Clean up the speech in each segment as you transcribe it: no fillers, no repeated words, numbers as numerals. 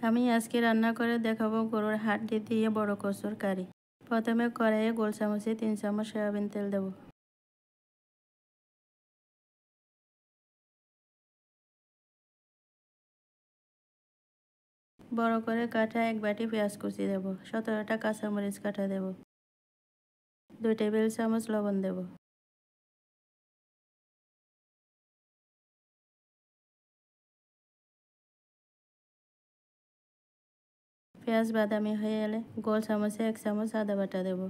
আমি আজকে রান্না করে দেখাবো গরুর হাড্ডি দিয়ে বড় কচুর কারি। প্রথমে কড়াইয়ে গোল চামচে 3 চামচ সয়াবিন তেল দেব। বড় করে কাটা 1 বাটি পেঁয়াজ কুচি দেব। 17টা কাঁচামরিচ কাটা দেব। 2 টেবিল চামচ লবণ দেব। পেঁয়াজ বাদামি হয়ে এলে গোল চামচে 1 চামচ আদা বাটা দেব।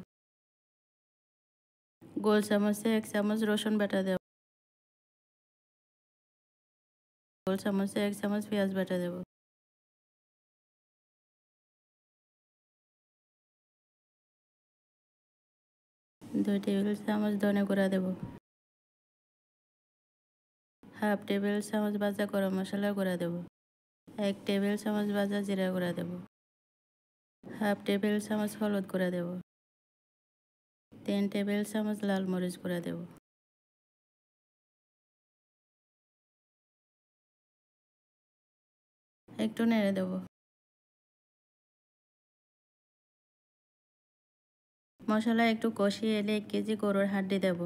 গোল চামচে 1 চামচ রসুন বাটা দেব। গোল চামচে 1 চামচ পেঁয়াজ বাটা দেব। 2 টেবিল চামচ ধনে গুঁড়া দেব। হাফ টেবিল চামচ ভাজা গরম মশলা গুঁড়া দেব। 1 টেবিল চামচ ভাজা জিরা গুঁড়া দেব। হাফ টেবিল চামচ হলুদ গুঁড়া দেব। 3 টেবিল চামচ লাল মরিচ গুঁড়া দেব। একটু নেড়ে দেব। মশলা একটু কষিয়ে এলে 1 কেজি গরুর হাড্ডি দেব।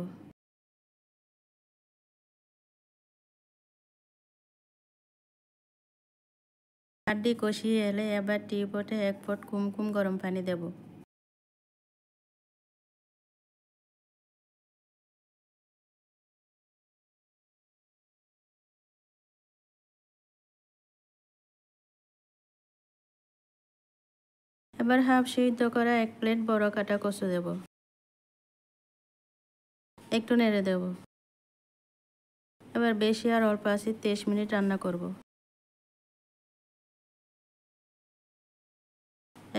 হাড্ডি কষিয়ে এলে এবার টিপটে 1 পট কুমকুম গরম পানি দেব। এবার হাফ সিদ্ধ করা 1 প্লেট বড় কাটা কচু দেব। একটু নেড়ে দেব। এবার বেশি আর অল্প আছে 23 মিনিট রান্না করব।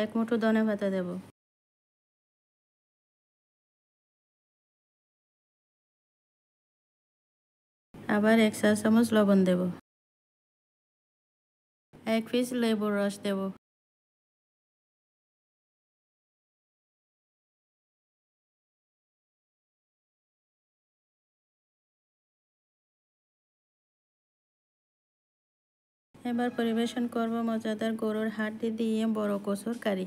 1 মুঠো ধনে পাতা দেব। আবার 1 চা চামচ লবণ দেব। 1 পিস লেবুর রস দেব। এবার পরিবেশন করব মজাদার গরুর হাড্ডি দিয়ে বড় কচুর কারি।